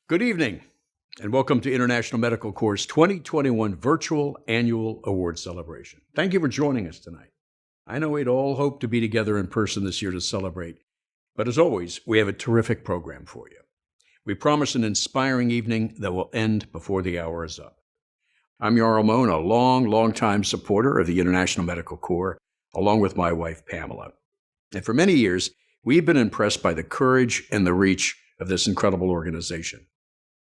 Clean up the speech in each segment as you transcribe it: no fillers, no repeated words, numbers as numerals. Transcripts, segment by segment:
Good evening, and welcome to International Medical Corps' 2021 Virtual Annual Award Celebration. Thank you for joining us tonight. I know we'd all hoped to be together in person this year to celebrate, but as always, we have a terrific program for you. We promise an inspiring evening that will end before the hour is up. I'm Jarl Mohn, a long-time supporter of the International Medical Corps, along with my wife, Pamela. And for many years, we've been impressed by the courage and the reach of this incredible organization.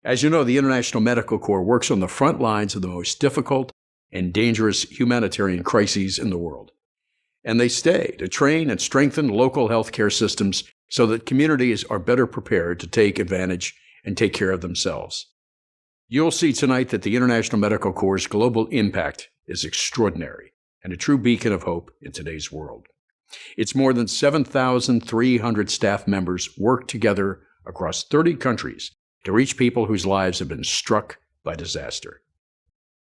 As you know, the International Medical Corps works on the front lines of the most difficult and dangerous humanitarian crises in the world. And they stay to train and strengthen local healthcare systems so that communities are better prepared to take advantage and take care of themselves. You'll see tonight that the International Medical Corps' global impact is extraordinary and a true beacon of hope in today's world. Its more than 7,300 staff members work together across 30 countries to reach people whose lives have been struck by disaster.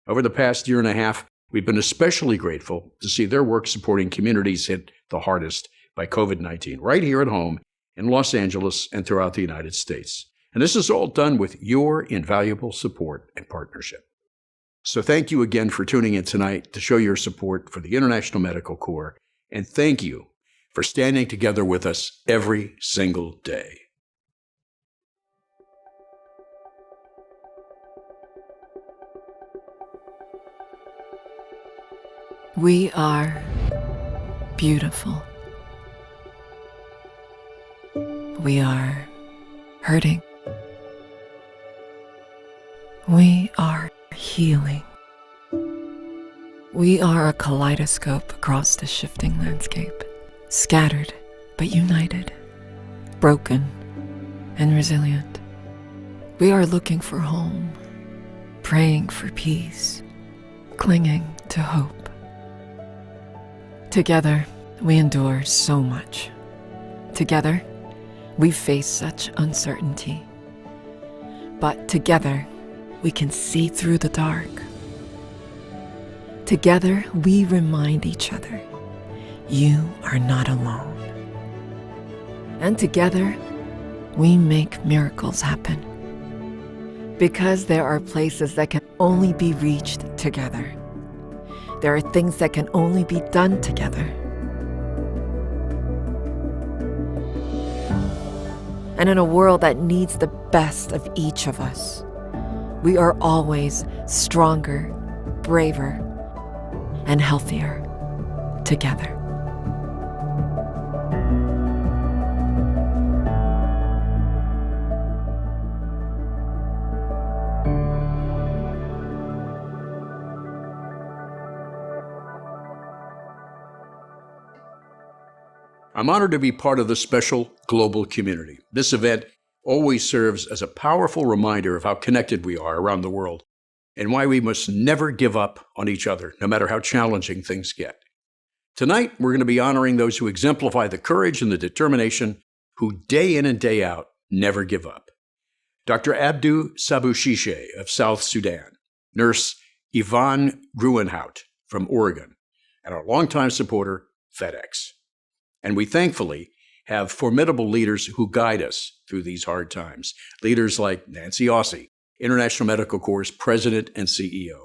Over the past year and a half, we've been especially grateful to see their work supporting communities hit the hardest by COVID-19, right here at home in Los Angeles and throughout the United States. And this is all done with your invaluable support and partnership. So thank you again for tuning in tonight to show your support for the International Medical Corps, and thank you for standing together with us every single day. We are beautiful. We are hurting. We are healing. We are a kaleidoscope across the shifting landscape, scattered but united, broken and resilient. We are looking for home, praying for peace, clinging to hope. Together, we endure so much. Together, we face such uncertainty. But together, we can see through the dark. Together, we remind each other, you are not alone. And together, we make miracles happen. Because there are places that can only be reached together. There are things that can only be done together. And in a world that needs the best of each of us, we are always stronger, braver, and healthier together. I'm honored to be part of the special global community. This event always serves as a powerful reminder of how connected we are around the world and why we must never give up on each other, no matter how challenging things get. Tonight, we're going to be honoring those who exemplify the courage and the determination who day in and day out never give up. Dr. Abdou Sebushishe of South Sudan, Nurse Yvonne Groenhout from Oregon, and our longtime supporter, FedEx. And we thankfully have formidable leaders who guide us through these hard times. Leaders like Nancy Ossie, International Medical Corps' President and CEO.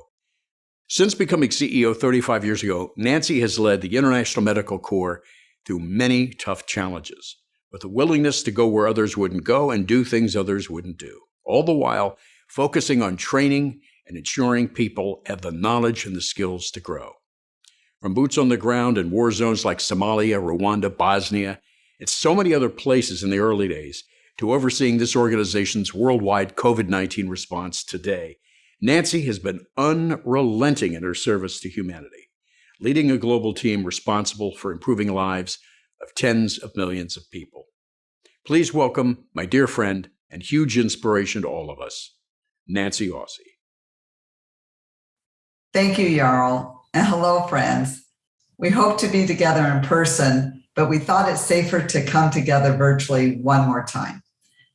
Since becoming CEO 35 years ago, Nancy has led the International Medical Corps through many tough challenges, with a willingness to go where others wouldn't go and do things others wouldn't do, all the while focusing on training and ensuring people have the knowledge and the skills to grow. From boots on the ground in war zones like Somalia, Rwanda, Bosnia, and so many other places in the early days, to overseeing this organization's worldwide COVID-19 response today, Nancy has been unrelenting in her service to humanity, leading a global team responsible for improving lives of tens of millions of people. Please welcome my dear friend and huge inspiration to all of us, Nancy Ossie. Thank you, Jarl. And hello, friends. We hope to be together in person, but we thought it safer to come together virtually one more time.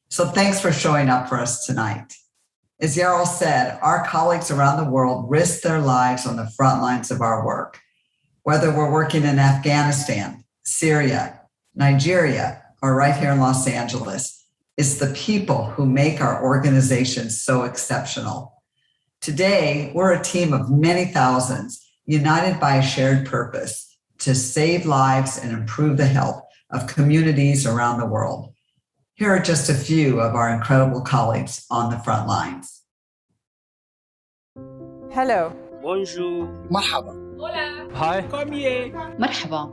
So thanks for showing up for us tonight. As Jarl said, our colleagues around the world risk their lives on the front lines of our work, whether we're working in Afghanistan, Syria, Nigeria, or right here in Los Angeles. It's the people who make our organization so exceptional. Today, we're a team of many thousands united by a shared purpose to save lives and improve the health of communities around the world. Here are just a few of our incredible colleagues on the front lines. Hello. Bonjour. Marhaba. Hola. Hi. Come here. Marhaba.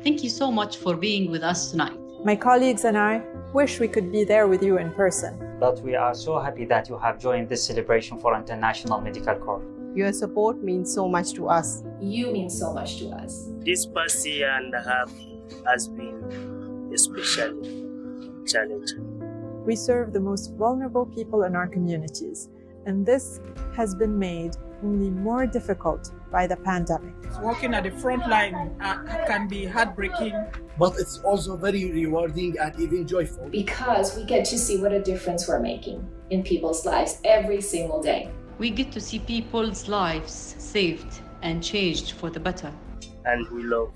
Thank you so much for being with us tonight. My colleagues and I wish we could be there with you in person. But we are so happy that you have joined this celebration for International Medical Corps. Your support means so much to us. You mean so much to us. This past year and a half has been especially challenging. We serve the most vulnerable people in our communities, and this has been made only more difficult by the pandemic. Working at the front line can be heartbreaking. But it's also very rewarding and even joyful. Because we get to see what a difference we're making in people's lives every single day. We get to see people's lives saved and changed for the better. And we love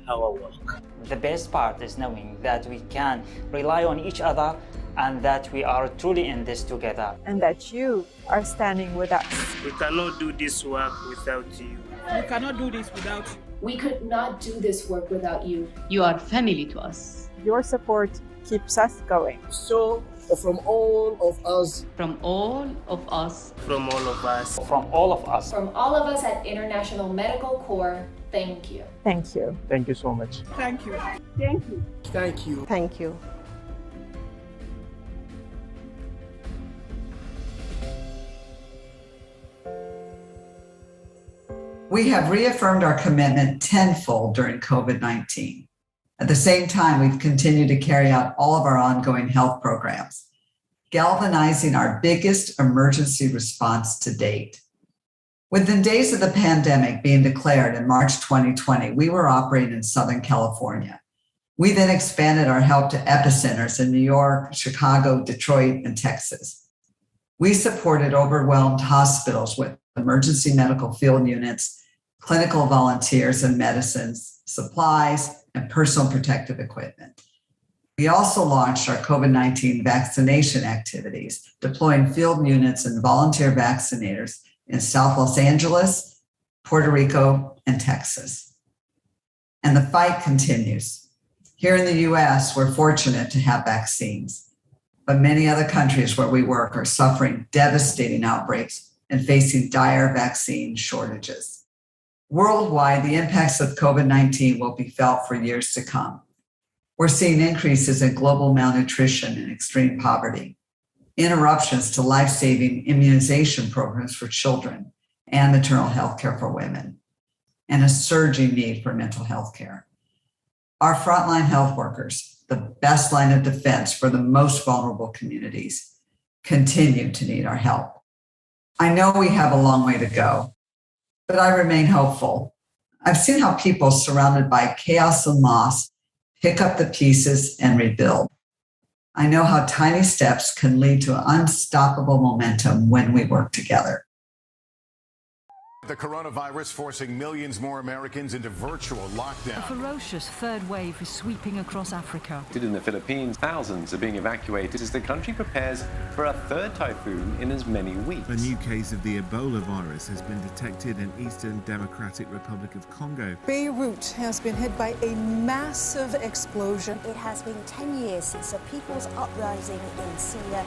our work. The best part is knowing that we can rely on each other and that we are truly in this together. And that you are standing with us. We cannot do this work without you. We cannot do this without you. We could not do this work without you. You are family to us. Your support keeps us going. So, from all of us. From all of us. From all of us. From all of us. From all of us at International Medical Corps, thank you. Thank you. Thank you so much. Thank you. Thank you. Thank you. Thank you. We have reaffirmed our commitment tenfold during COVID-19. At the same time, we've continued to carry out all of our ongoing health programs, galvanizing our biggest emergency response to date. Within days of the pandemic being declared in March 2020, we were operating in Southern California. We then expanded our help to epicenters in New York, Chicago, Detroit, and Texas. We supported overwhelmed hospitals with emergency medical field units, clinical volunteers and medicines, supplies, and personal protective equipment. We also launched our COVID-19 vaccination activities, deploying field units and volunteer vaccinators in South Los Angeles, Puerto Rico, and Texas. And the fight continues. Here in the US, we're fortunate to have vaccines, but many other countries where we work are suffering devastating outbreaks and facing dire vaccine shortages. Worldwide, the impacts of COVID-19 will be felt for years to come. We're seeing increases in global malnutrition and extreme poverty, interruptions to life-saving immunization programs for children and maternal health care for women, and a surging need for mental health care. Our frontline health workers, the best line of defense for the most vulnerable communities, continue to need our help. I know we have a long way to go, but I remain hopeful. I've seen how people surrounded by chaos and loss pick up the pieces and rebuild. I know how tiny steps can lead to unstoppable momentum when we work together. The coronavirus forcing millions more Americans into virtual lockdown. A ferocious third wave is sweeping across Africa. In the Philippines, thousands are being evacuated as the country prepares for a third typhoon in as many weeks. A new case of the Ebola virus has been detected in Eastern Democratic Republic of Congo. Beirut has been hit by a massive explosion. It has been 10 years since a people's uprising in Syria.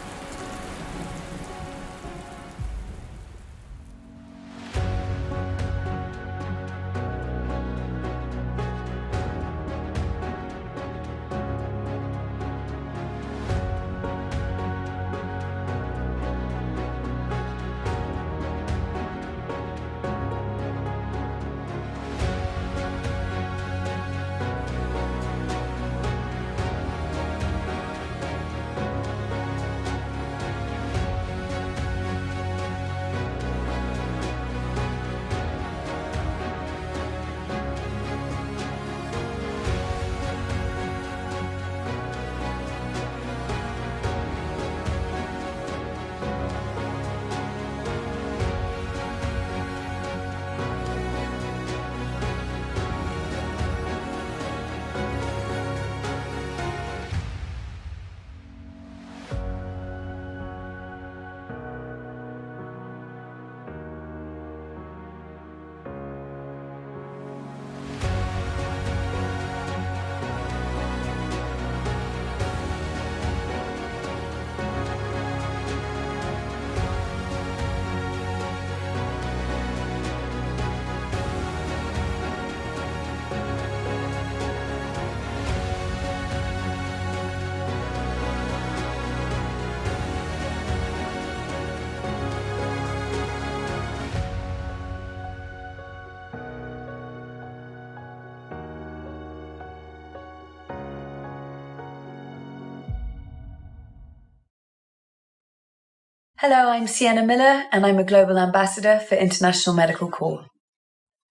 Hello, I'm Sienna Miller, and I'm a Global Ambassador for International Medical Corps.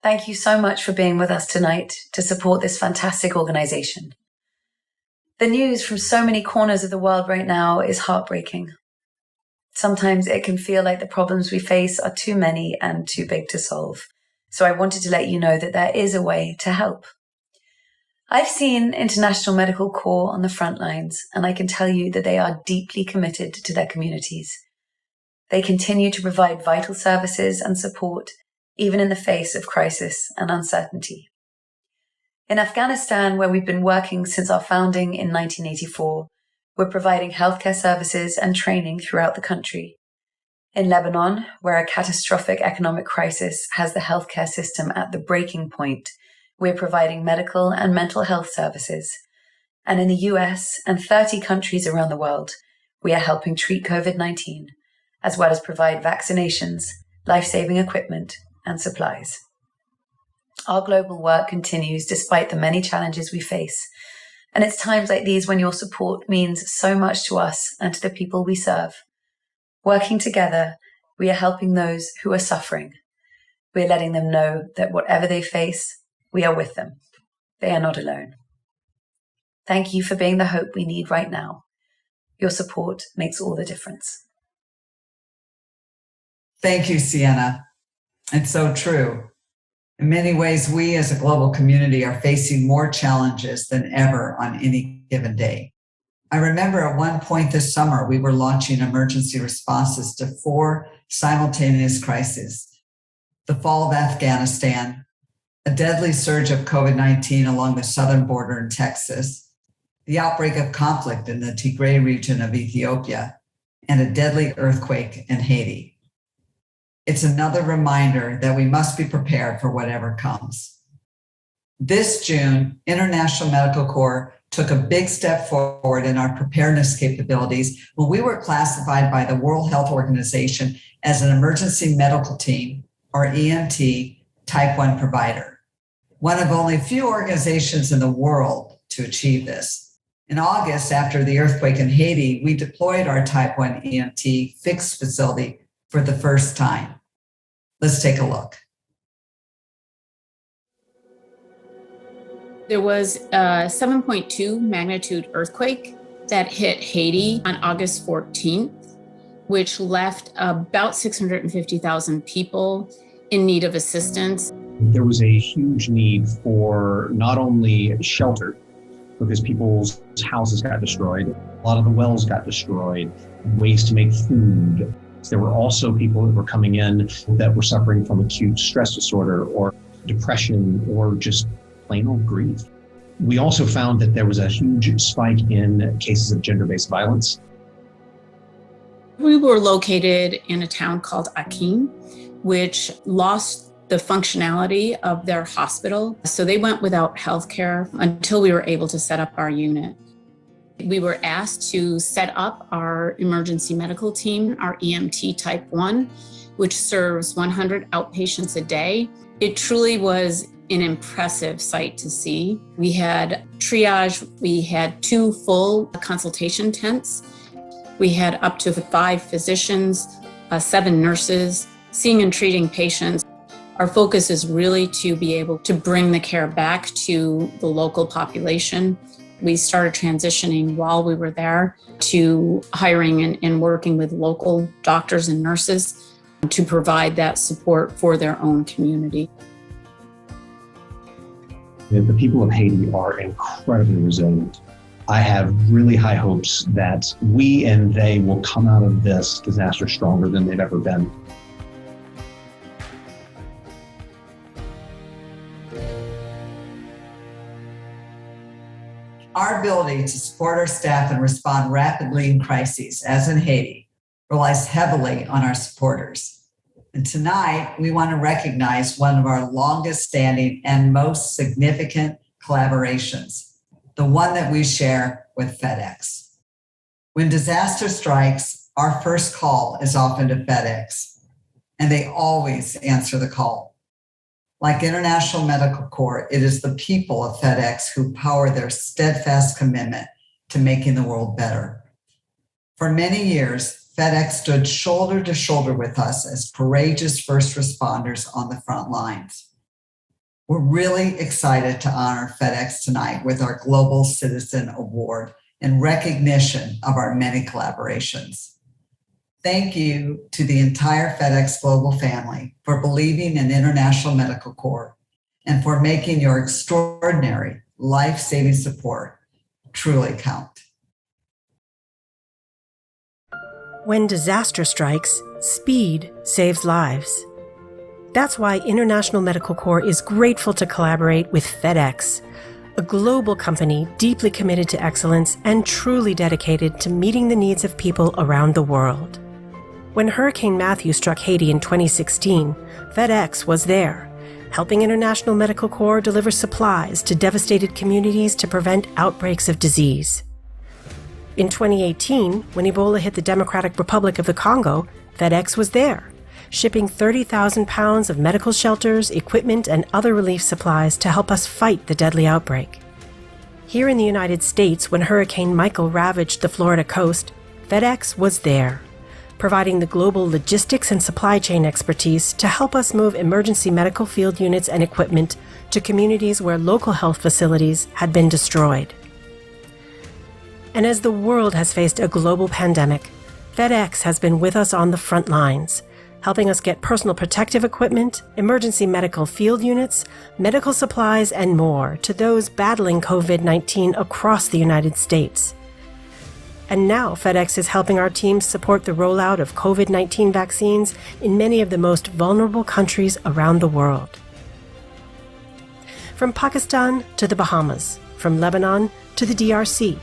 Thank you so much for being with us tonight to support this fantastic organization. The news from so many corners of the world right now is heartbreaking. Sometimes it can feel like the problems we face are too many and too big to solve. So I wanted to let you know that there is a way to help. I've seen International Medical Corps on the front lines, and I can tell you that they are deeply committed to their communities. They continue to provide vital services and support, even in the face of crisis and uncertainty. In Afghanistan, where we've been working since our founding in 1984, we're providing healthcare services and training throughout the country. In Lebanon, where a catastrophic economic crisis has the healthcare system at the breaking point, we're providing medical and mental health services. And in the US and 30 countries around the world, we are helping treat COVID-19, as well as provide vaccinations, life-saving equipment, and supplies. Our global work continues despite the many challenges we face, and it's times like these when your support means so much to us and to the people we serve. Working together, we are helping those who are suffering. We are letting them know that whatever they face, we are with them. They are not alone. Thank you for being the hope we need right now. Your support makes all the difference. Thank you, Sienna. It's so true. In many ways, we as a global community are facing more challenges than ever on any given day. I remember at one point this summer, we were launching emergency responses to 4 simultaneous crises: the fall of Afghanistan, a deadly surge of COVID-19 along the southern border in Texas, the outbreak of conflict in the Tigray region of Ethiopia, and a deadly earthquake in Haiti. It's another reminder that we must be prepared for whatever comes. This June, International Medical Corps took a big step forward in our preparedness capabilities when we were classified by the World Health Organization as an emergency medical team, or EMT, type 1 provider. One of only few organizations in the world to achieve this. In August, after the earthquake in Haiti, we deployed our type 1 EMT fixed facility for the first time. Let's take a look. There was a 7.2 magnitude earthquake that hit Haiti on August 14th, which left about 650,000 people in need of assistance. There was a huge need for not only shelter, because people's houses got destroyed, a lot of the wells got destroyed, ways to make food. There were also people that were coming in that were suffering from acute stress disorder or depression or just plain old grief. We also found that there was a huge spike in cases of gender-based violence. We were located in a town called Akin, which lost the functionality of their hospital. So they went without healthcare until we were able to set up our unit. We were asked to set up our emergency medical team, our EMT type 1, which serves 100 outpatients a day. It truly was an impressive sight to see. We had triage, we had 2 full consultation tents. We had up to 5 physicians, 7 nurses, seeing and treating patients. Our focus is really to be able to bring the care back to the local population. We started transitioning while we were there to hiring and working with local doctors and nurses to provide that support for their own community. The people of Haiti are incredibly resilient. I have really high hopes that we and they will come out of this disaster stronger than they've ever been. Our ability to support our staff and respond rapidly in crises, as in Haiti, relies heavily on our supporters. And tonight, we want to recognize one of our longest standing and most significant collaborations, the one that we share with FedEx. When disaster strikes, our first call is often to FedEx, and they always answer the call. Like International Medical Corps, it is the people of FedEx who power their steadfast commitment to making the world better. For many years, FedEx stood shoulder to shoulder with us as courageous first responders on the front lines. We're really excited to honor FedEx tonight with our Global Citizen Award in recognition of our many collaborations. Thank you to the entire FedEx Global family for believing in International Medical Corps and for making your extraordinary life-saving support truly count. When disaster strikes, speed saves lives. That's why International Medical Corps is grateful to collaborate with FedEx, a global company deeply committed to excellence and truly dedicated to meeting the needs of people around the world. When Hurricane Matthew struck Haiti in 2016, FedEx was there, helping International Medical Corps deliver supplies to devastated communities to prevent outbreaks of disease. In 2018, when Ebola hit the Democratic Republic of the Congo, FedEx was there, shipping 30,000 pounds of medical shelters, equipment, and other relief supplies to help us fight the deadly outbreak. Here in the United States, when Hurricane Michael ravaged the Florida coast, FedEx was there, providing the global logistics and supply chain expertise to help us move emergency medical field units and equipment to communities where local health facilities had been destroyed. And as the world has faced a global pandemic, FedEx has been with us on the front lines, helping us get personal protective equipment, emergency medical field units, medical supplies, and more to those battling COVID-19 across the United States. And now FedEx is helping our teams support the rollout of COVID-19 vaccines in many of the most vulnerable countries around the world. From Pakistan to the Bahamas, from Lebanon to the DRC,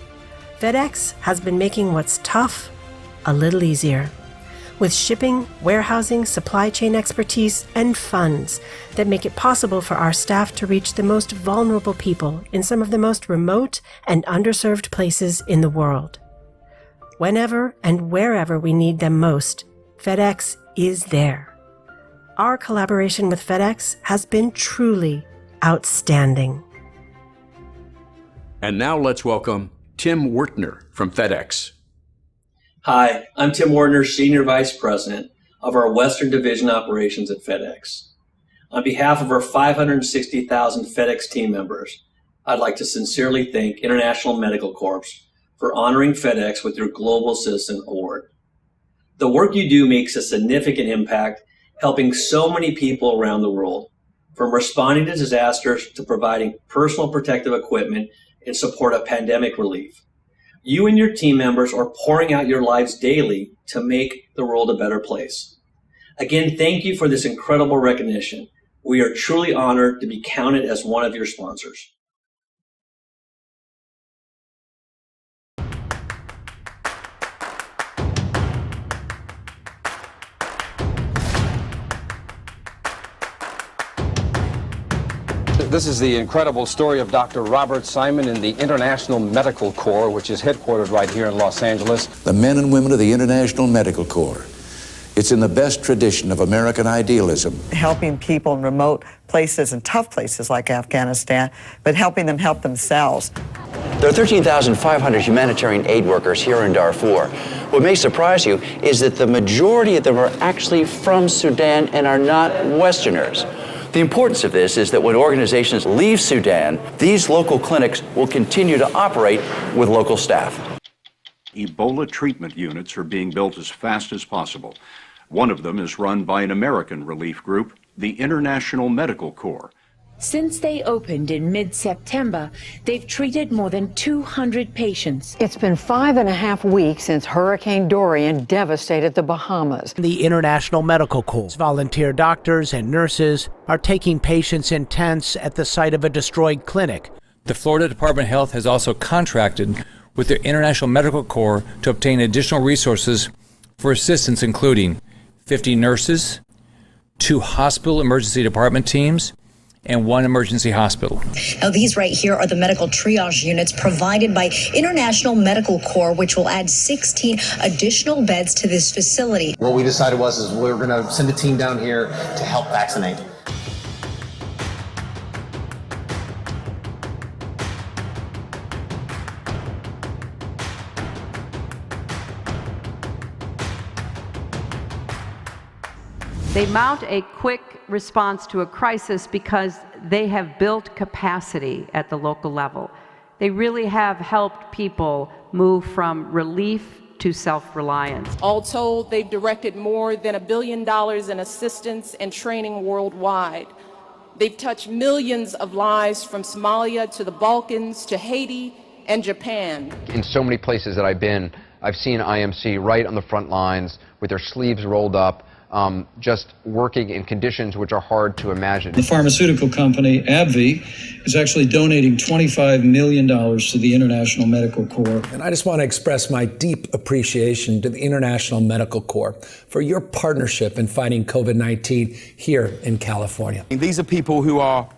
FedEx has been making what's tough a little easier, with shipping, warehousing, supply chain expertise, and funds that make it possible for our staff to reach the most vulnerable people in some of the most remote and underserved places in the world. Whenever and wherever we need them most, FedEx is there. Our collaboration with FedEx has been truly outstanding. And now let's welcome Tim Wertner from FedEx. Hi, I'm Tim Wertner, Senior Vice President of our Western Division Operations at FedEx. On behalf of our 560,000 FedEx team members, I'd like to sincerely thank International Medical Corps for honoring FedEx with your Global Citizen Award. The work you do makes a significant impact, helping so many people around the world, from responding to disasters to providing personal protective equipment in support of pandemic relief. You and your team members are pouring out your lives daily to make the world a better place. Again, thank you for this incredible recognition. We are truly honored to be counted as one of your sponsors. This is the incredible story of Dr. Robert Simon in the International Medical Corps, which is headquartered right here in Los Angeles. The men and women of the International Medical Corps. It's in the best tradition of American idealism. Helping people in remote places and tough places like Afghanistan, but helping them help themselves. There are 13,500 humanitarian aid workers here in Darfur. What may surprise you is that the majority of them are actually from Sudan and are not Westerners. The importance of this is that when organizations leave Sudan, these local clinics will continue to operate with local staff. Ebola treatment units are being built as fast as possible. One of them is run by an American relief group, the International Medical Corps. Since they opened in mid-September, they've treated more than 200 patients. It's been 5.5 weeks since Hurricane Dorian devastated the Bahamas. The International Medical Corps, volunteer doctors and nurses are taking patients in tents at the site of a destroyed clinic. The Florida Department of Health has also contracted with the International Medical Corps to obtain additional resources for assistance, including 50 nurses, 2 hospital emergency department teams, and 1 emergency hospital. Now, these right here are the medical triage units provided by International Medical Corps, which will add 16 additional beds to this facility. What we decided was we were going to send a team down here to help vaccinate. They mount a quick response to a crisis because they have built capacity at the local level. They really have helped people move from relief to self-reliance. All told, they've directed more than $1 billion in assistance and training worldwide. They've touched millions of lives from Somalia to the Balkans to Haiti and Japan. In so many places that I've been, I've seen IMC right on the front lines with their sleeves rolled up, just working in conditions which are hard to imagine. The pharmaceutical company, AbbVie, is actually donating $25 million to the International Medical Corps. And I just want to express my deep appreciation to the International Medical Corps for your partnership in fighting COVID-19 here in California. These are people who are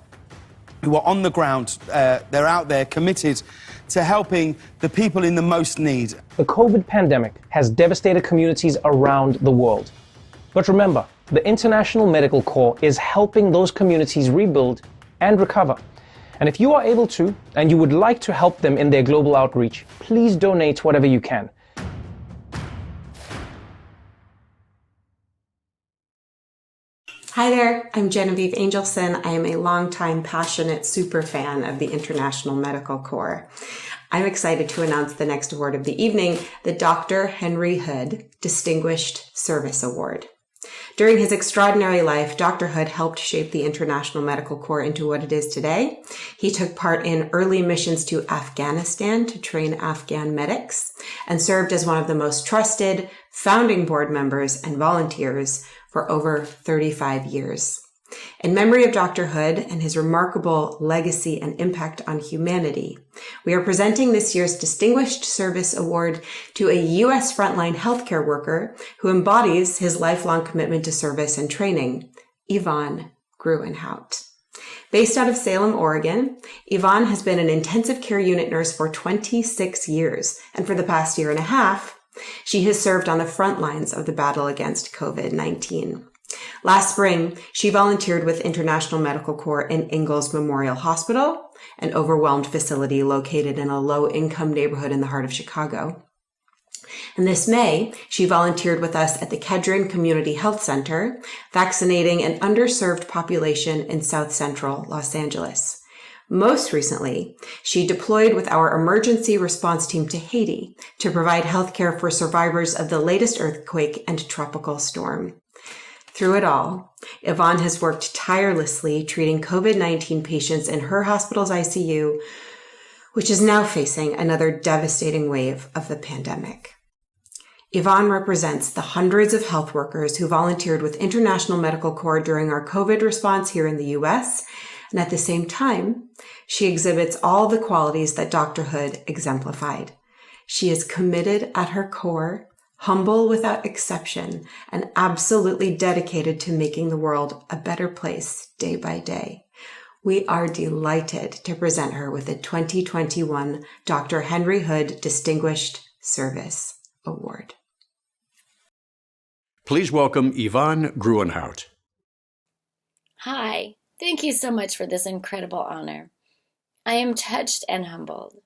on the ground. They're out there committed to helping the people in the most need. The COVID pandemic has devastated communities around the world. But remember, the International Medical Corps is helping those communities rebuild and recover. And if you are able to, and you would like to help them in their global outreach, please donate whatever you can. Hi there, I'm Genevieve Angelson. I am a longtime passionate superfan of the International Medical Corps. I'm excited to announce the next award of the evening, the Dr. Henry Hood Distinguished Service Award. During his extraordinary life, Dr. Hood helped shape the International Medical Corps into what it is today. He took part in early missions to Afghanistan to train Afghan medics and served as one of the most trusted founding board members and volunteers for over 35 years. In memory of Dr. Hood and his remarkable legacy and impact on humanity, we are presenting this year's Distinguished Service Award to a U.S. frontline healthcare worker who embodies his lifelong commitment to service and training, Yvonne Groenhout. Based out of Salem, Oregon, Yvonne has been an intensive care unit nurse for 26 years, and for the past year and a half, she has served on the front lines of the battle against COVID-19. Last spring, she volunteered with International Medical Corps in Ingalls Memorial Hospital, an overwhelmed facility located in a low-income neighborhood in the heart of Chicago. And this May, she volunteered with us at the Kedron Community Health Center, vaccinating an underserved population in South Central Los Angeles. Most recently, she deployed with our emergency response team to Haiti to provide healthcare for survivors of the latest earthquake and tropical storm. Through it all, Yvonne has worked tirelessly treating COVID-19 patients in her hospital's ICU, which is now facing another devastating wave of the pandemic. Yvonne represents the hundreds of health workers who volunteered with International Medical Corps during our COVID response here in the U.S., and at the same time, she exhibits all the qualities that Dr. Hood exemplified. She is committed at her core, humble without exception, and absolutely dedicated to making the world a better place day by day. We are delighted to present her with the 2021 Dr. Henry Hood Distinguished Service Award. Please welcome Yvonne Groenhout. Hi, thank you so much for this incredible honor. I am touched and humbled.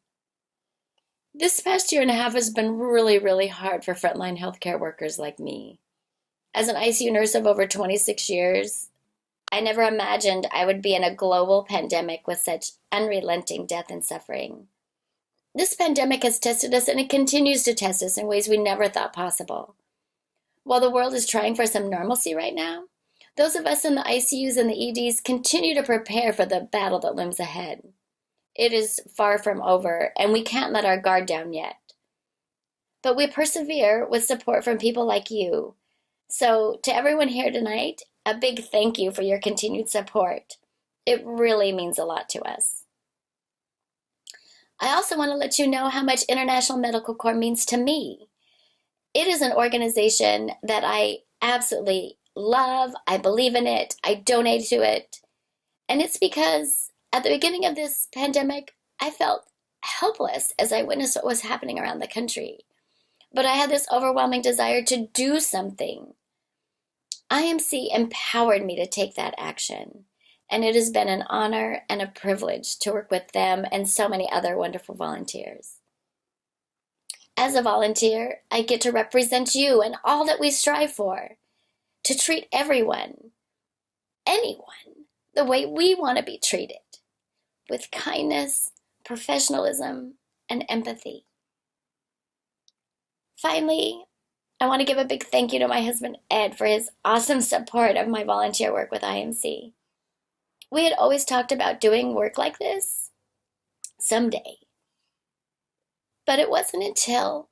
This past year and a half has been really, really hard for frontline healthcare workers like me. As an ICU nurse of over 26 years, I never imagined I would be in a global pandemic with such unrelenting death and suffering. This pandemic has tested us, and it continues to test us in ways we never thought possible. While the world is trying for some normalcy right now, those of us in the ICUs and the EDs continue to prepare for the battle that looms ahead. It is far from over, and we can't let our guard down yet. But we persevere with support from people like you. So to everyone here tonight, a big thank you for your continued support. It really means a lot to us. I also want to let you know how much International Medical Corps means to me. It is an organization that I absolutely love. I believe in it. I donate to it. And it's because at the beginning of this pandemic, I felt helpless as I witnessed what was happening around the country. But I had this overwhelming desire to do something. IMC empowered me to take that action, and it has been an honor and a privilege to work with them and so many other wonderful volunteers. As a volunteer, I get to represent you and all that we strive for. to treat everyone, anyone, the way we want to be treated, with kindness, professionalism, and empathy. Finally, I want to give a big thank you to my husband, Ed, for his awesome support of my volunteer work with IMC. We had always talked about doing work like this someday. But it wasn't until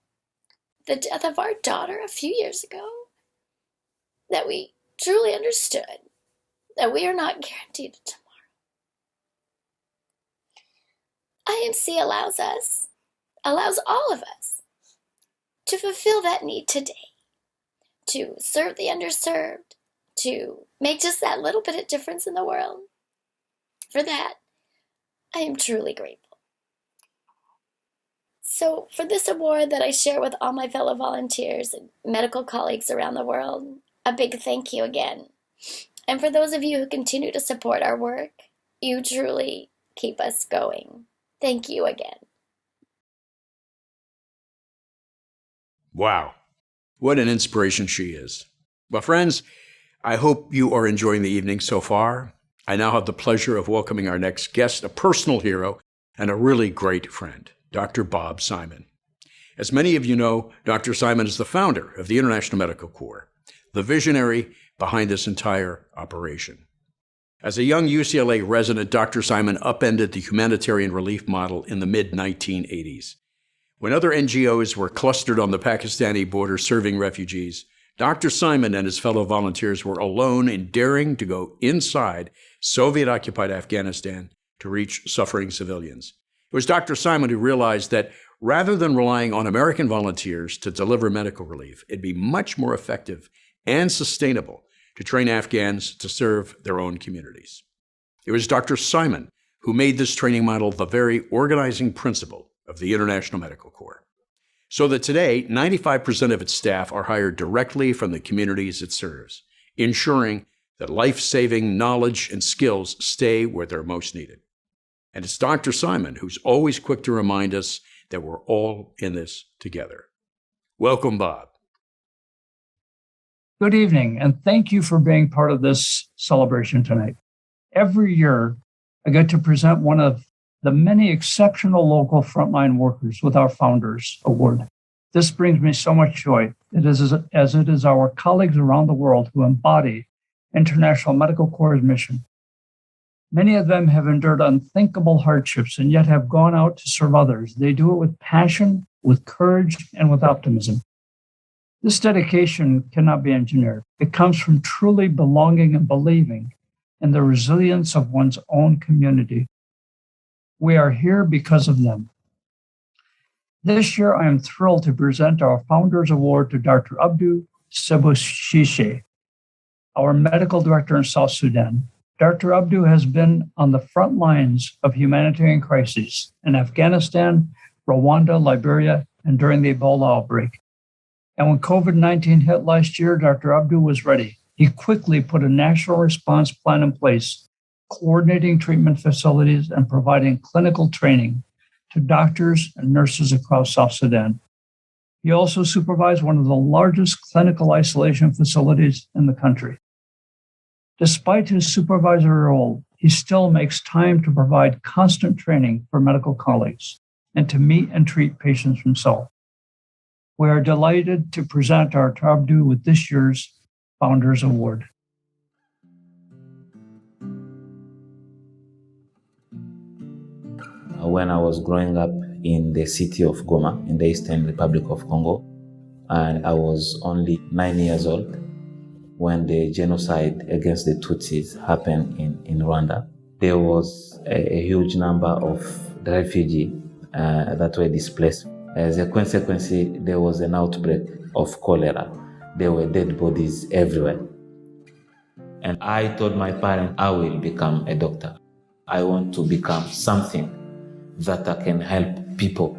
the death of our daughter a few years ago that we truly understood that we are not guaranteed tomorrow. IMC allows all of us to fulfill that need today, to serve the underserved, to make just that little bit of difference in the world. For that, I am truly grateful. So for this award that I share with all my fellow volunteers and medical colleagues around the world, a big thank you again. And for those of you who continue to support our work, you truly keep us going. Thank you again. Wow. What an inspiration she is. Well, friends, I hope you are enjoying the evening so far. I now have the pleasure of welcoming our next guest, a personal hero and a really great friend, Dr. Bob Simon. As many of you know, Dr. Simon is the founder of the International Medical Corps, the visionary behind this entire operation. As a young UCLA resident, Dr. Simon upended the humanitarian relief model in the mid-1980s. When other NGOs were clustered on the Pakistani border serving refugees, Dr. Simon and his fellow volunteers were alone in daring to go inside Soviet-occupied Afghanistan to reach suffering civilians. It was Dr. Simon who realized that rather than relying on American volunteers to deliver medical relief, it'd be much more effective and sustainable to train Afghans to serve their own communities. It was Dr. Simon who made this training model the very organizing principle of the International Medical Corps, so that today 95% of its staff are hired directly from the communities it serves, ensuring that life-saving knowledge and skills stay where they're most needed. And it's Dr. Simon who's always quick to remind us that we're all in this together. Welcome, Bob. Good evening, and thank you for being part of this celebration tonight. Every year, I get to present one of the many exceptional local frontline workers with our Founders Award. This brings me so much joy, as it is our colleagues around the world who embody International Medical Corps' mission. Many of them have endured unthinkable hardships and yet have gone out to serve others. They do it with passion, with courage, and with optimism. This dedication cannot be engineered. It comes from truly belonging and believing in the resilience of one's own community. We are here because of them. This year, I am thrilled to present our Founders Award to Dr. Abdou Sebushishe, our medical director in South Sudan. Dr. Abdou has been on the front lines of humanitarian crises in Afghanistan, Rwanda, Liberia, and during the Ebola outbreak. And when COVID-19 hit last year, Dr. Abdou was ready. He quickly put a national response plan in place, coordinating treatment facilities and providing clinical training to doctors and nurses across South Sudan. He also supervised one of the largest clinical isolation facilities in the country. Despite his supervisory role, he still makes time to provide constant training for medical colleagues and to meet and treat patients himself. We are delighted to present our Abdou with this year's Founders Award. When I was growing up in the city of Goma in the Eastern Republic of Congo, and I was only 9 years old when the genocide against the Tutsis happened in Rwanda. There was a huge number of the refugees that were displaced. As a consequence, there was an outbreak of cholera. There were dead bodies everywhere. And I told my parents, I will become a doctor. I want to become something that I can help people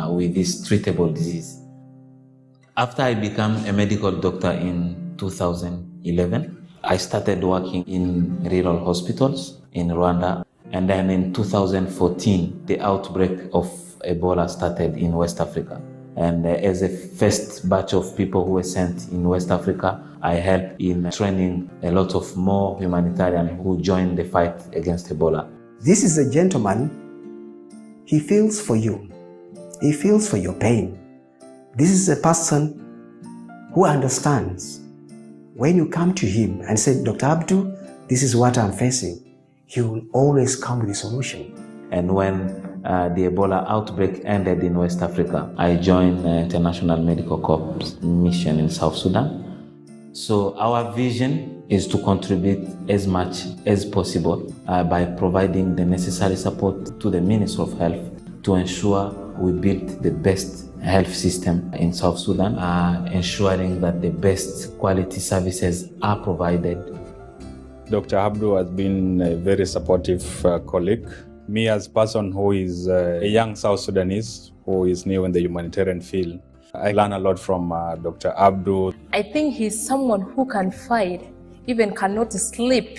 with this treatable disease. After I became a medical doctor in 2011, I started working in rural hospitals in Rwanda. And then in 2014, the outbreak of Ebola started in West Africa. And as a first batch of people who were sent in West Africa, I helped in training a lot of more humanitarians who joined the fight against Ebola. This is a gentleman. He feels for you. He feels for your pain. This is a person who understands. When you come to him and say, Dr. Abdou, this is what I'm facing, he will always come with a solution. And when the Ebola outbreak ended in West Africa, I joined the International Medical Corps mission in South Sudan. So our vision is to contribute as much as possible by providing the necessary support to the Ministry of Health to ensure we build the best health system in South Sudan, ensuring that the best quality services are provided. Dr. Abdou has been a very supportive colleague. Me as a person who is a young South Sudanese who is new in the humanitarian field, I learn a lot from Dr. Abdou. I think he's someone who can fight, even cannot sleep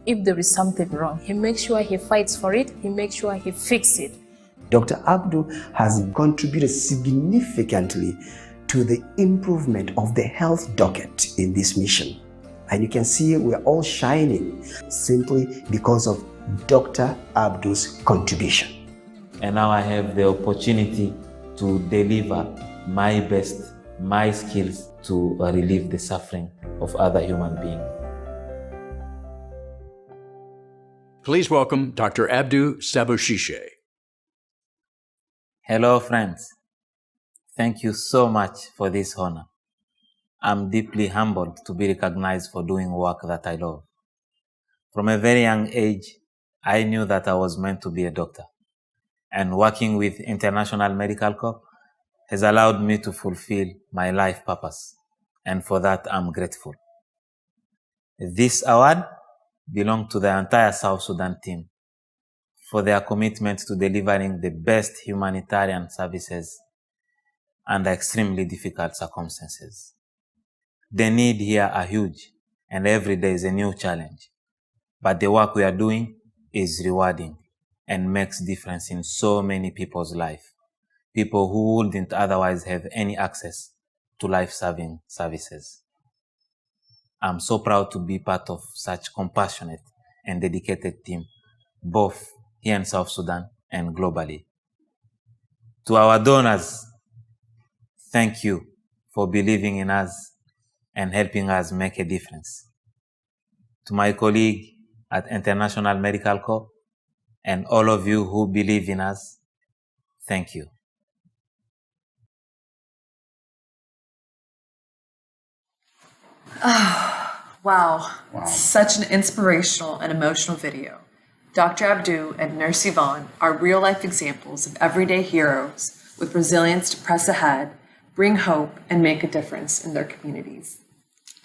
if there is something wrong. He makes sure he fights for it, he makes sure he fixes it. Dr. Abdou has contributed significantly to the improvement of the health docket in this mission. And you can see we're all shining simply because of Dr. Abdou's contribution. And now I have the opportunity to deliver my best, my skills to relieve the suffering of other human beings. Please welcome Dr. Abdou Sebushishe. Hello, friends. Thank you so much for this honor. I'm deeply humbled to be recognized for doing work that I love. From a very young age, I knew that I was meant to be a doctor. And working with International Medical Corps has allowed me to fulfill my life purpose. And for that, I'm grateful. This award belongs to the entire South Sudan team for their commitment to delivering the best humanitarian services under extremely difficult circumstances. The need here are huge, and every day is a new challenge. But the work we are doing is rewarding and makes difference in so many people's life. People who wouldn't otherwise have any access to life-saving services. I'm so proud to be part of such compassionate and dedicated team, both here in South Sudan and globally. To our donors, thank you for believing in us and helping us make a difference. To my colleague at International Medical Corps and all of you who believe in us, thank you. Wow. Such an inspirational and emotional video. Dr. Abdou and Nurse Yvonne are real-life examples of everyday heroes with resilience to press ahead, bring hope, and make a difference in their communities.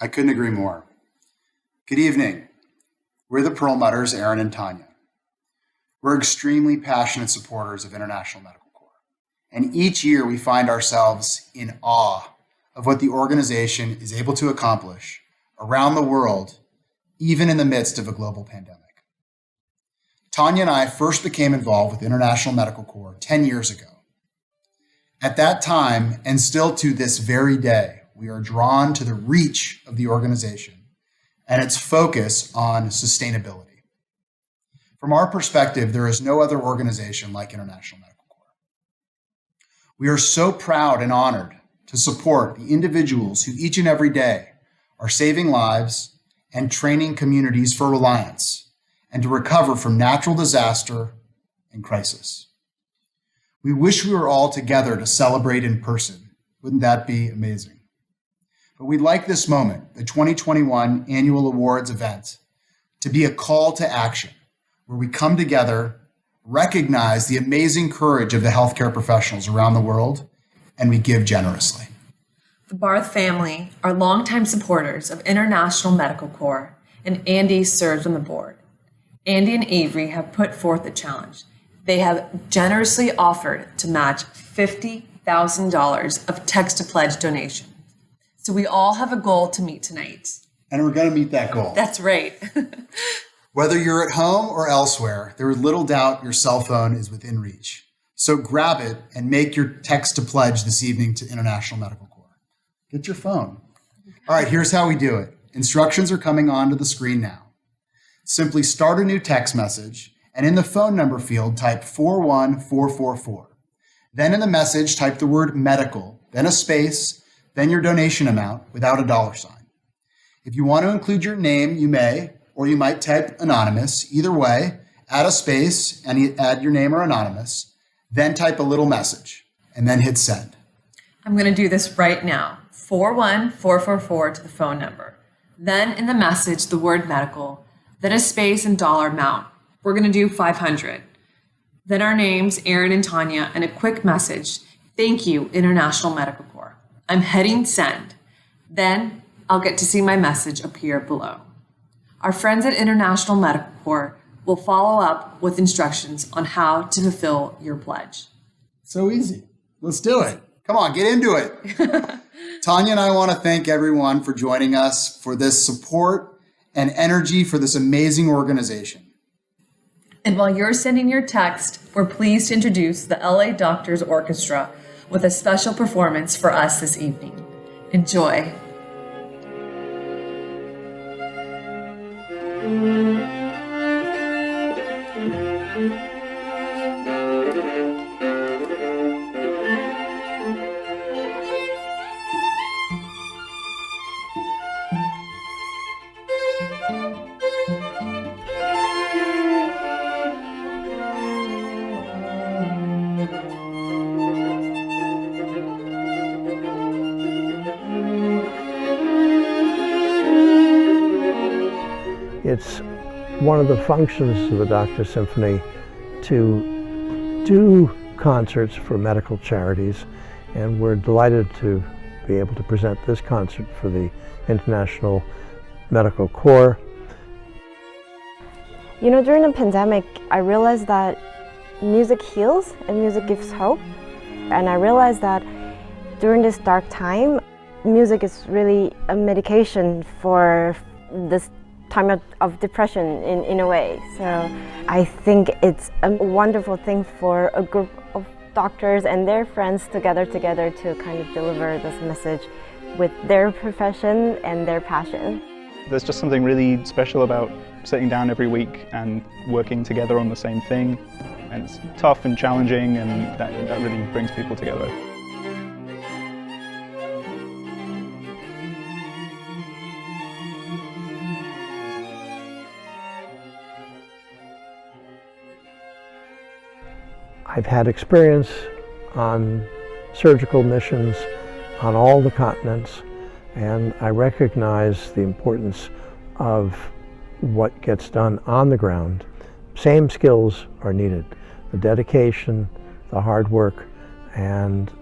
I couldn't agree more. Good evening. We're the Perlmutters, Aaron and Tanya. We're extremely passionate supporters of International Medical Corps, and each year we find ourselves in awe of what the organization is able to accomplish around the world, even in the midst of a global pandemic. Tanya and I first became involved with International Medical Corps 10 years ago. At that time, and still to this very day, we are drawn to the reach of the organization and its focus on sustainability. From our perspective, there is no other organization like International Medical Corps. We are so proud and honored to support the individuals who each and every day are saving lives and training communities for reliance and to recover from natural disaster and crisis. We wish we were all together to celebrate in person. Wouldn't that be amazing? But we'd like this moment, the 2021 Annual Awards event, to be a call to action where we come together, recognize the amazing courage of the healthcare professionals around the world, and we give generously. The Barth family are longtime supporters of International Medical Corps, and Andy serves on the board. Andy and Avery have put forth a challenge. They have generously offered to match $50,000 of text-to-pledge donation. So we all have a goal to meet tonight. And we're going to meet that goal. That's right. Whether you're at home or elsewhere, there is little doubt your cell phone is within reach. So grab it and make your text to pledge this evening to International Medical Corps. Get your phone. All right, here's how we do it. Instructions are coming onto the screen now. Simply start a new text message, and in the phone number field, type 41444. Then in the message, type the word medical, then a space, then your donation amount without a $sign. If you want to include your name, you may, or you might type anonymous. Either way, add a space and add your name or anonymous, then type a little message, and then hit send. I'm going to do this right now. 41444 to the phone number. Then in the message, the word medical, then a space and dollar amount. We're going to do 500. Then our names, Aaron and Tanya, and a quick message. Thank you, International Medical Corps. I'm hitting send. Then I'll get to see my message appear below. Our friends at International Medical Corps will follow up with instructions on how to fulfill your pledge. So easy. Let's do it. Come on, get into it. Tanya and I want to thank everyone for joining us for this support and energy for this amazing organization. And while you're sending your text, we're pleased to introduce the LA Doctors Orchestra with a special performance for us this evening. Enjoy. It's one of the functions of the Doctors Symphony to do concerts for medical charities, and we're delighted to be able to present this concert for the International Medical Corps. You know, during the pandemic, I realized that music heals and music gives hope. And I realized that during this dark time, music is really a medication for this time of depression in a way. So I think it's a wonderful thing for a group of doctors and their friends to gather together to kind of deliver this message with their profession and their passion. There's just something really special about sitting down every week and working together on the same thing. And it's tough and challenging, and that really brings people together. I've had experience on surgical missions on all the continents, and I recognize the importance of what gets done on the ground. Same skills are needed: the dedication, the hard work, and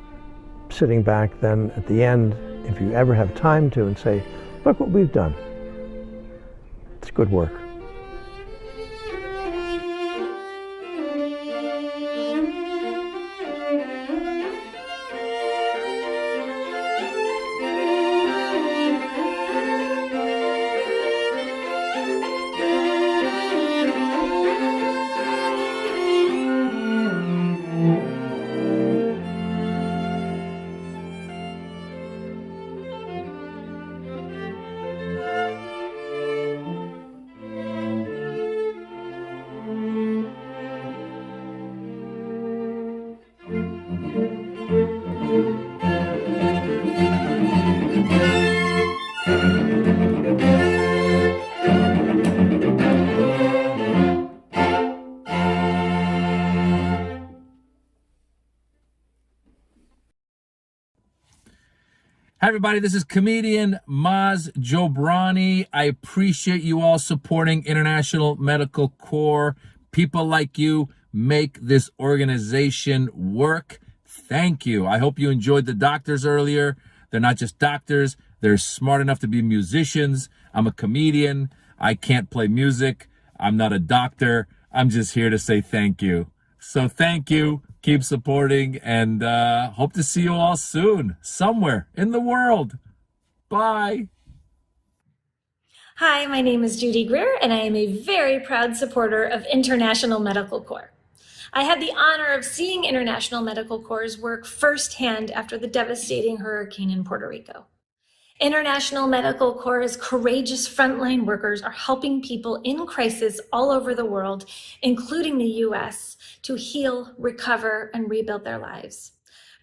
sitting back then at the end, if you ever have time to, and say, look what we've done. It's good work. Hi, everybody. This is comedian Maz Jobrani. I appreciate you all supporting International Medical Corps. People like you make this organization work. Thank you. I hope you enjoyed the doctors earlier. They're not just doctors. They're smart enough to be musicians. I'm a comedian. I can't play music. I'm not a doctor. I'm just here to say thank you. So thank you. Keep supporting, and hope to see you all soon, somewhere in the world. Bye. Hi, my name is Judy Greer, and I am a very proud supporter of International Medical Corps. I had the honor of seeing International Medical Corps' work firsthand after the devastating hurricane in Puerto Rico. International Medical Corps' courageous frontline workers are helping people in crisis all over the world, including the US, to heal, recover, and rebuild their lives,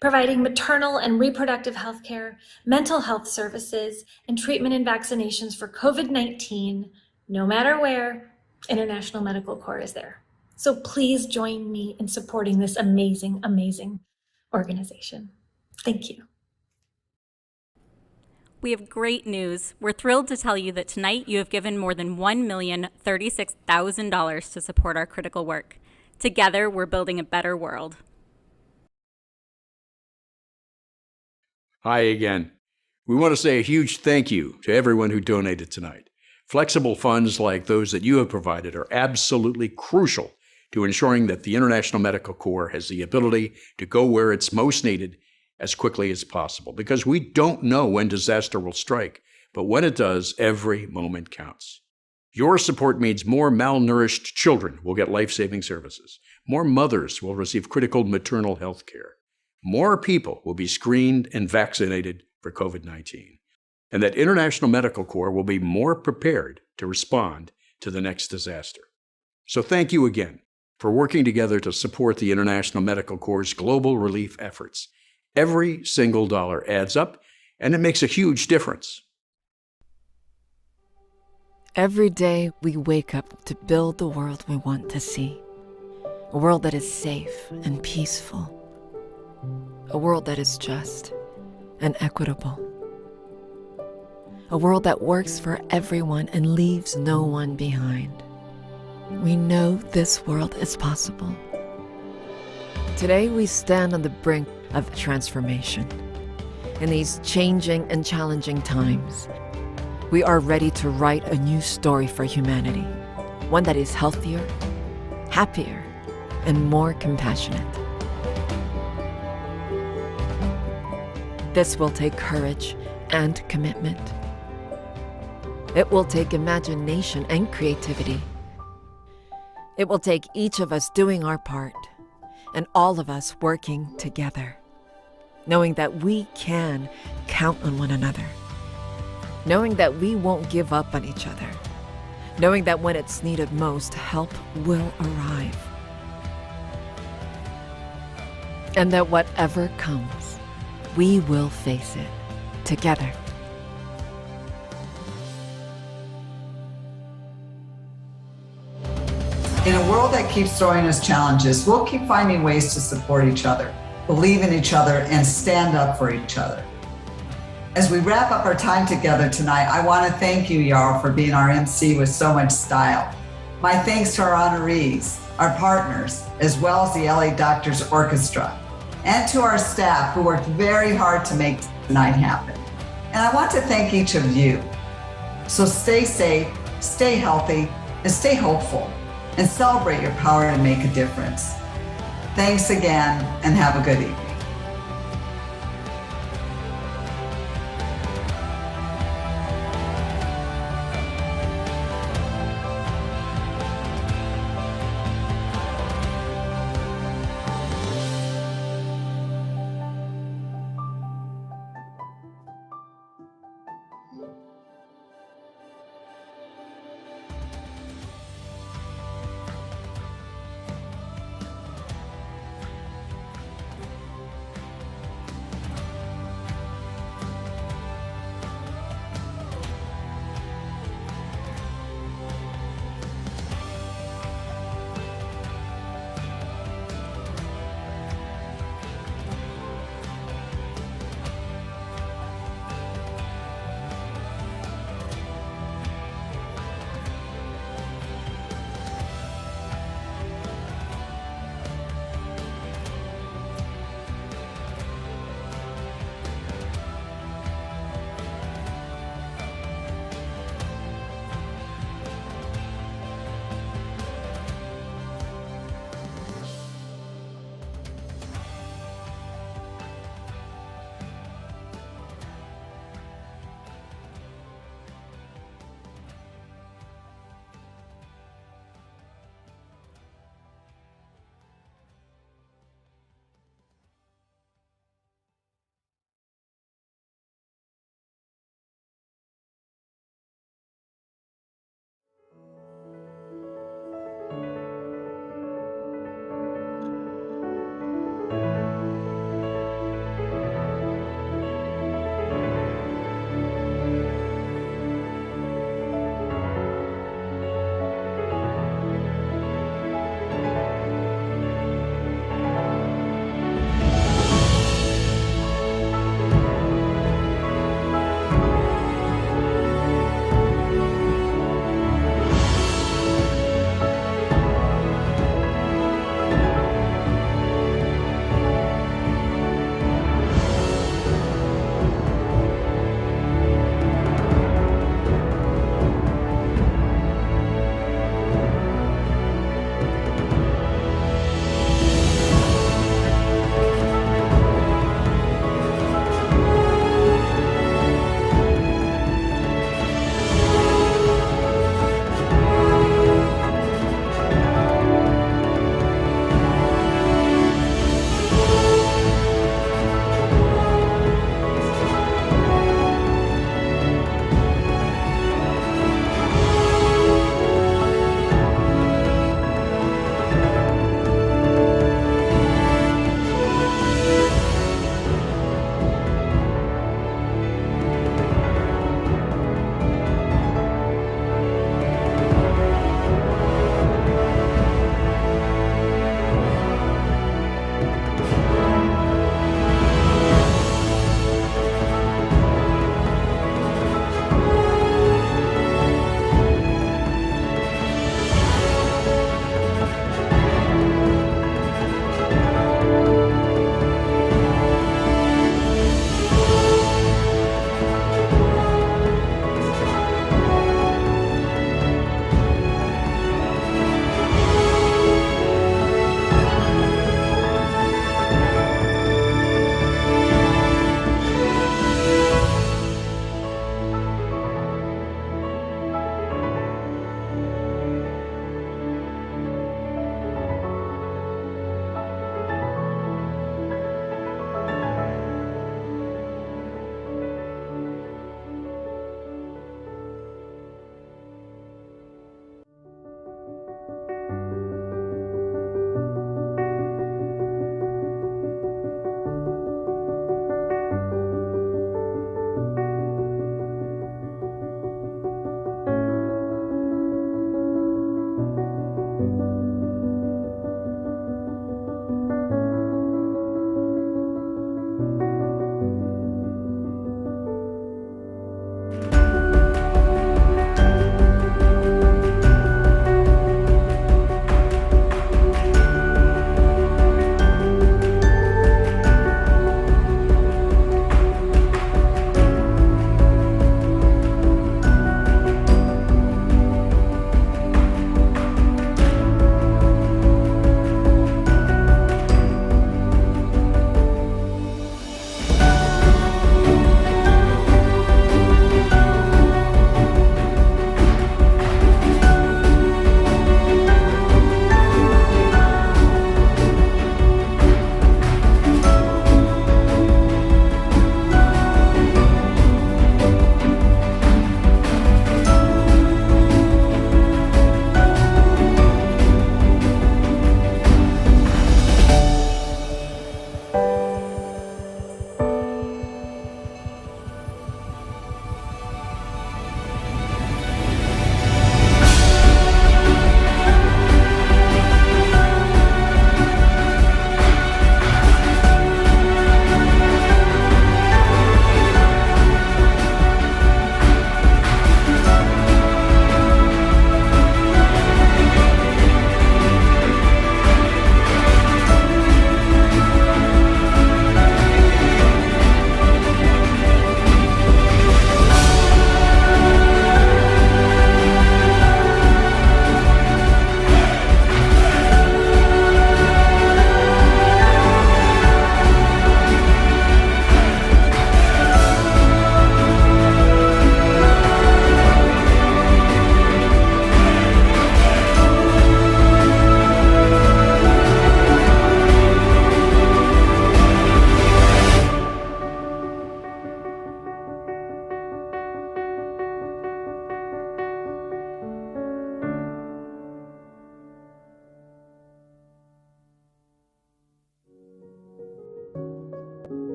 providing maternal and reproductive health care, mental health services, and treatment and vaccinations for COVID-19. No matter where, International Medical Corps is there. So please join me in supporting this amazing, amazing organization. Thank you. We have great news. We're thrilled to tell you that tonight you have given more than $1,036,000 to support our critical work. Together, we're building a better world. Hi again. We want to say a huge thank you to everyone who donated tonight. Flexible funds like those that you have provided are absolutely crucial to ensuring that the International Medical Corps has the ability to go where it's most needed as quickly as possible, because we don't know when disaster will strike, but when it does, every moment counts. Your support means more malnourished children will get life-saving services, more mothers will receive critical maternal health care, more people will be screened and vaccinated for COVID-19, and that International Medical Corps will be more prepared to respond to the next disaster. So thank you again for working together to support the International Medical Corps' global relief efforts. Every single dollar adds up, and it makes a huge difference. Every day we wake up to build the world we want to see. A world that is safe and peaceful. A world that is just and equitable. A world that works for everyone and leaves no one behind. We know this world is possible. Today we stand on the brink of transformation. In these changing and challenging times, we are ready to write a new story for humanity, one that is healthier, happier, and more compassionate. This will take courage and commitment. It will take imagination and creativity. It will take each of us doing our part, and all of us working together, knowing that we can count on one another, knowing that we won't give up on each other, knowing that when it's needed most, help will arrive, and that whatever comes, we will face it together. In a world that keeps throwing us challenges, we'll keep finding ways to support each other, believe in each other, and stand up for each other. As we wrap up our time together tonight, I want to thank you, Jarl, for being our MC with so much style. My thanks to our honorees, our partners, as well as the LA Doctors Orchestra, and to our staff who worked very hard to make tonight happen. And I want to thank each of you. So stay safe, stay healthy, and stay hopeful, and celebrate your power to make a difference. Thanks again, and have a good evening.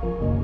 you.